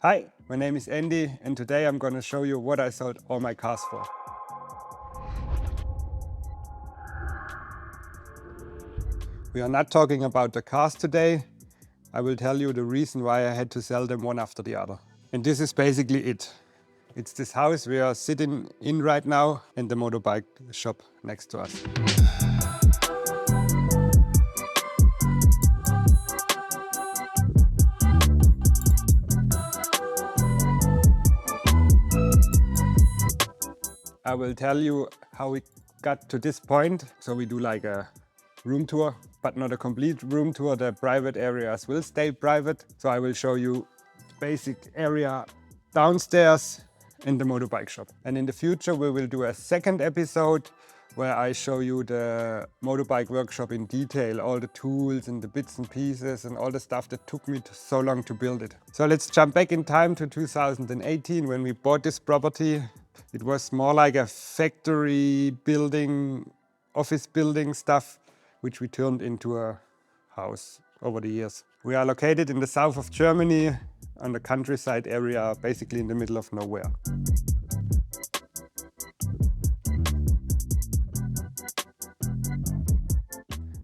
Hi, my name is Andy and today I'm going to show you what I sold all my cars for. We are not talking about the cars today. I will tell you the reason why I had to sell them one after the other. And this is basically it. It's this house we are sitting in right now and the motorbike shop next to us. I will tell you how we got to this point. So we do like a room tour, but not a complete room tour. The private areas will stay private. So I will show you basic area downstairs in the motorbike shop. And in the future we will do a second episode where I show you the motorbike workshop in detail, all the tools and the bits and pieces and all the stuff that took me so long to build it. So let's jump back in time to 2018 when we bought this property. It was more like a factory building, office building stuff, which we turned into a house over the years. We are located in the south of Germany, on the countryside area, basically in the middle of nowhere.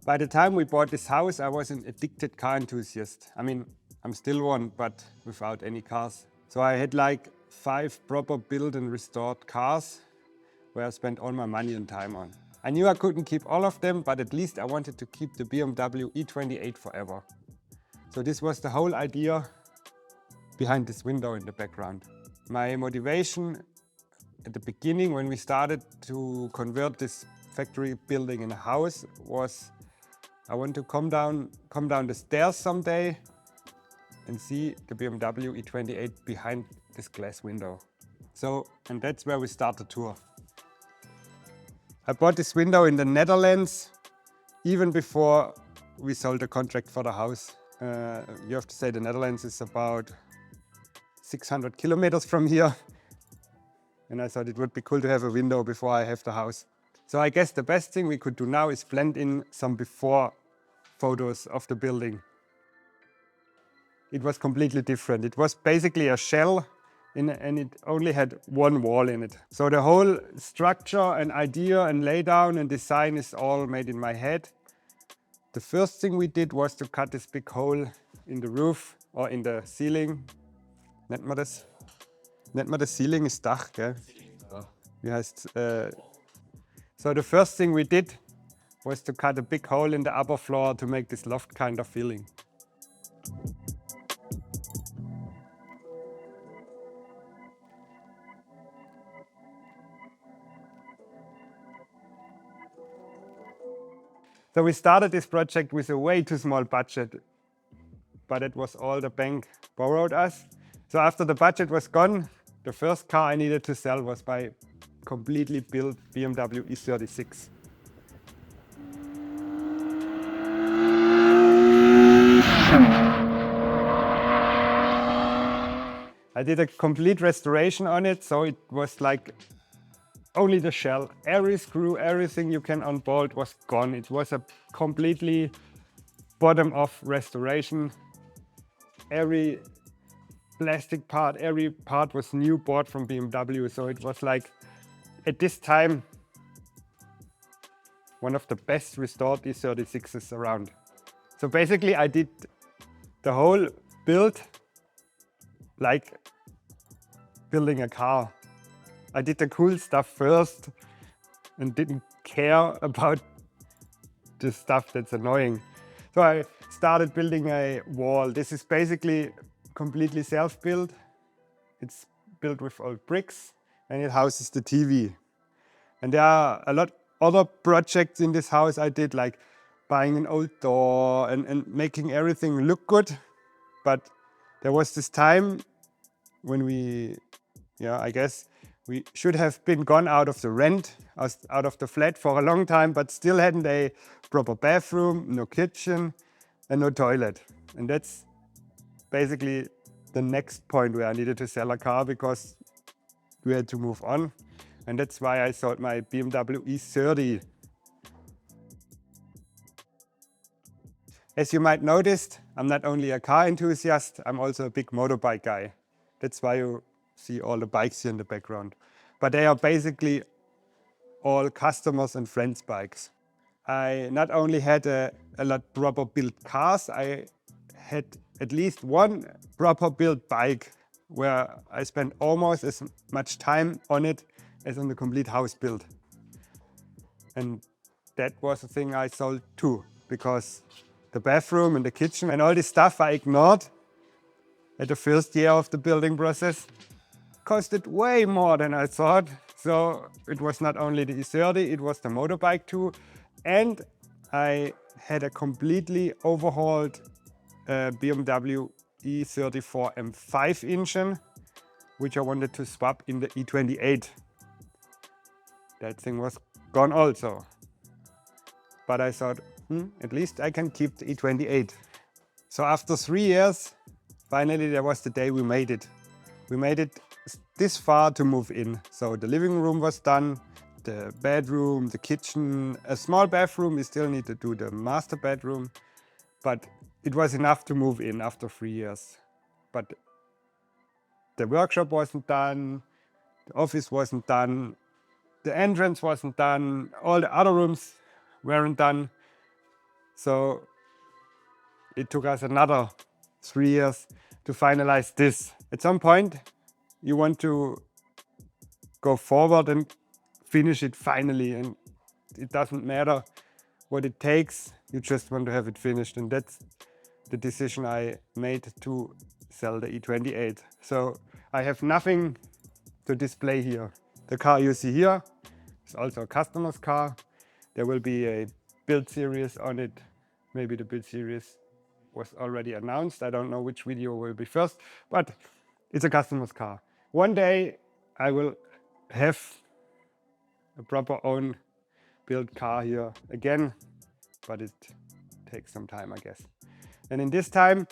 By the time we bought this house, I was an addicted car enthusiast. I mean, I'm still one, but without any cars. So I had like 5 proper built and restored cars where I spent all my money and time on. I knew I couldn't keep all of them, but at least I wanted to keep the BMW E28 forever. So this was the whole idea behind this window in the background. My motivation at the beginning when we started to convert this factory building in a house was I want to come down the stairs someday and see the BMW E28 behind this glass window. And that's where we start the tour. I bought this window in the Netherlands even before we sold the contract for the house. You have to say the Netherlands is about 600 kilometers from here. And I thought it would be cool to have a window before I have the house. So I guess the best thing we could do now is blend in some before photos of the building. It was completely different. It was basically a shell and it only had one wall in it. So the whole structure and idea and laydown and design is all made in my head. The first thing we did was to cut this big hole in the roof or in the ceiling. Nennt man das? Nennt man das Ceiling ist Dach, gell? Wie heißt So the first thing we did was to cut a big hole in the upper floor to make this loft kind of feeling. So we started this project with a way too small budget, but it was all the bank borrowed us. So after the budget was gone, the first car I needed to sell was my completely built BMW E36. I did a complete restoration on it, so it was like only the shell. Every screw, everything you can unbolt was gone. It was a completely bottom-off restoration. Every plastic part, every part was new, bought from BMW. So it was like, at this time, one of the best restored E36s around. So basically I did the whole build like building a car. I did the cool stuff first and didn't care about the stuff that's annoying. So I started building a wall. This is basically completely self-built. It's built with old bricks and it houses the TV. And there are a lot other projects in this house I did, like buying an old door and making everything look good. But there was this time when I guess we should have been gone out of the rent, out of the flat for a long time, but still hadn't a proper bathroom, no kitchen and no toilet. And that's basically the next point where I needed to sell a car because we had to move on. And that's why I sold my BMW E30. As you might notice, I'm not only a car enthusiast, I'm also a big motorbike guy. That's why you see all the bikes here in the background. But they are basically all customers and friends' bikes. I not only had a lot proper built cars, I had at least one proper built bike where I spent almost as much time on it as on the complete house build. And that was the thing I sold too, because the bathroom and the kitchen and all this stuff I ignored at the first year of the building process costed way more than I thought. So it was not only the E30, it was the motorbike too. And I had a completely overhauled BMW E34 M5 engine, which I wanted to swap in the E28. That thing was gone also. But I thought, at least I can keep the E28. So after 3 years, finally there was the day we made it. We made it this far to move in. So the living room was done, the bedroom, the kitchen, a small bathroom. We still need to do the master bedroom, but it was enough to move in after 3 years. But the workshop wasn't done, the office wasn't done, the entrance wasn't done, all the other rooms weren't done. So it took us another 3 years to finalize this. At some point, you want to go forward and finish it finally, and it doesn't matter what it takes, you just want to have it finished, and that's the decision I made to sell the E28. So I have nothing to display here. The car you see here is also a customer's car. There will be a build series on it. Maybe the build series was already announced. I don't know which video will be first, but it's a customer's car. One day I will have a proper own built car here again, but it takes some time, I guess. And in this time,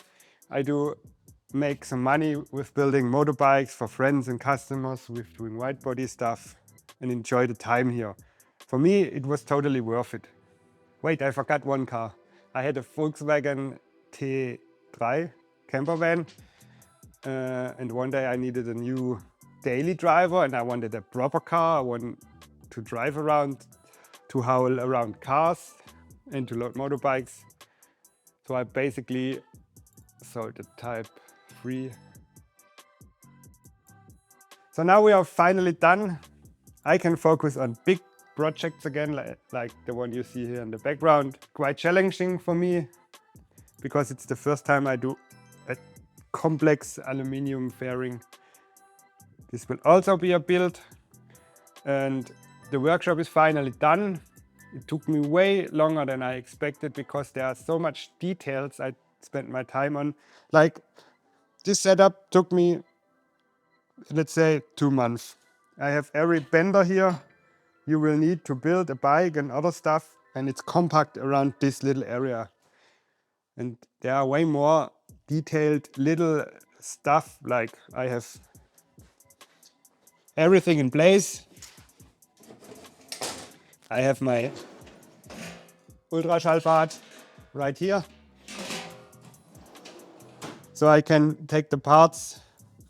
I do make some money with building motorbikes for friends and customers, with doing wide body stuff, and enjoy the time here. For me, it was totally worth it. Wait, I forgot one car. I had a Volkswagen T3 camper van, and one day I needed a new daily driver, and I wanted a proper car. I wanted to drive around, to haul around cars and to load motorbikes. So I basically sold the Type 3. So now we are finally done. I can focus on big projects again, like the one you see here in the background. Quite challenging for me, because it's the first time I do a complex aluminium fairing. This will also be a build, and the workshop is finally done. It took me way longer than I expected, because there are so much details I spent my time on. Like this setup took me, let's say, 2 months. I have every bender here you will need to build a bike and other stuff, and it's compact around this little area. And there are way more detailed little stuff, like I have everything in place. I have my Ultraschallbad right here, so I can take the parts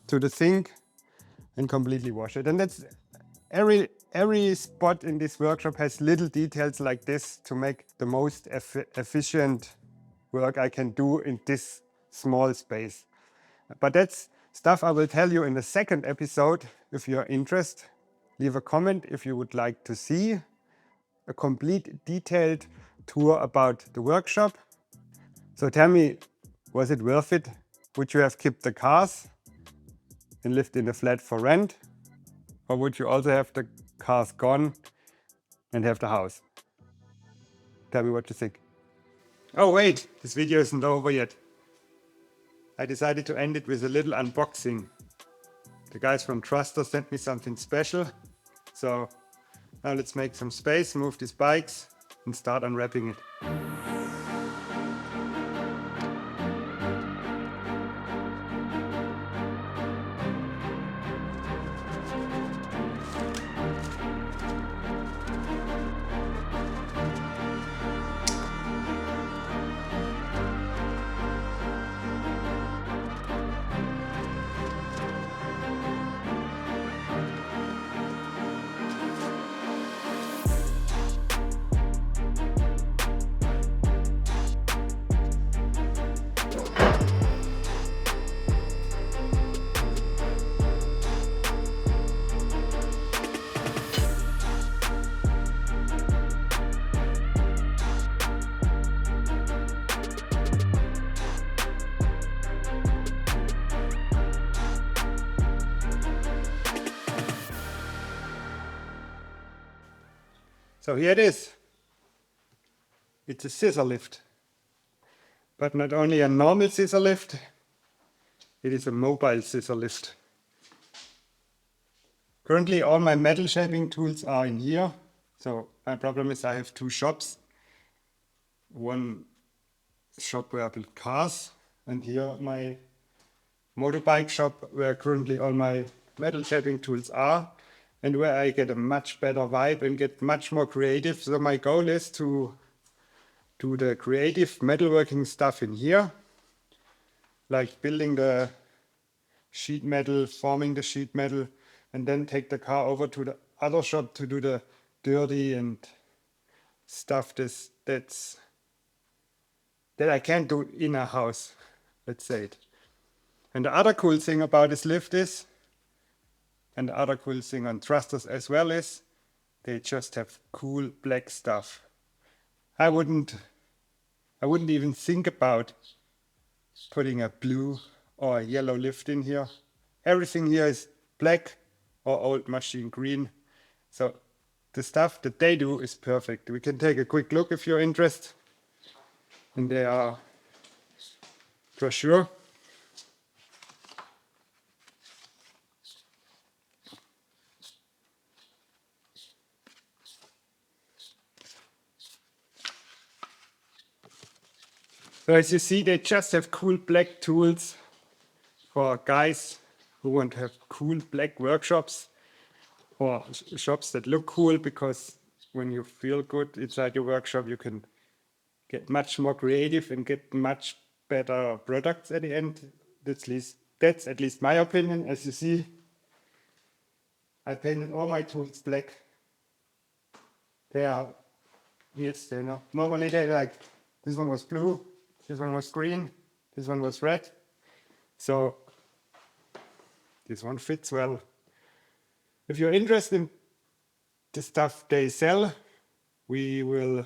to the sink and completely wash it. And that's every spot in this workshop has little details like this to make the most efficient work I can do in this small space. But that's stuff I will tell you in the second episode. If you're interested, leave a comment if you would like to see a complete detailed tour about the workshop. So tell me, was it worth it? Would you have kept the cars and lived in a flat for rent? Or would you also have the cars gone and have the house? Tell me what you think. Oh wait, this video isn't over yet. I decided to end it with a little unboxing. The guys from Truster sent me something special. So now let's make some space, move these bikes and start unwrapping it. So here it is. It's a scissor lift. But not only a normal scissor lift, it is a mobile scissor lift. Currently all my metal shaping tools are in here. So my problem is I have two shops. One shop where I build cars, and here my motorbike shop where currently all my metal shaping tools are, and where I get a much better vibe and get much more creative. So my goal is to do the creative metalworking stuff in here, like building the sheet metal, forming the sheet metal, and then take the car over to the other shop to do the dirty and stuff that I can't do in a house, let's say it. And the other cool thing about this lift is, and the other cool thing on thrusters as well is, they just have cool black stuff. I wouldn't even think about putting a blue or a yellow lift in here. Everything here is black or old machine green. So the stuff that they do is perfect. We can take a quick look if you're interested. And they are for sure. So as you see, they just have cool black tools for guys who want to have cool black workshops or shops that look cool, because when you feel good inside your workshop, you can get much more creative and get much better products at the end. That's at least my opinion. As you see, I painted all my tools black. They are yes, they know. Normally they like, this one was blue, this one was green, this one was red. So this one fits well. If you're interested in the stuff they sell, we will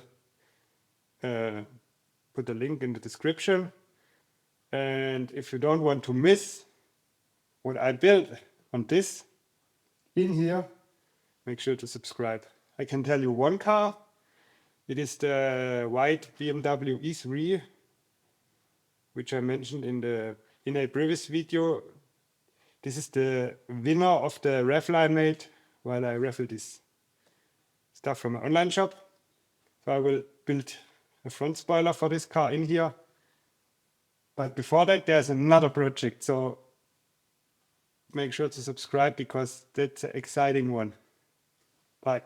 put the link in the description. And if you don't want to miss what I built on this in here, make sure to subscribe. I can tell you one car. It is the white BMW E3, which I mentioned in a previous video. This is the winner of the raffle I made while I raffled this stuff from an online shop. So I will build a front spoiler for this car in here. But before that, there's another project. So make sure to subscribe because that's an exciting one. Bye.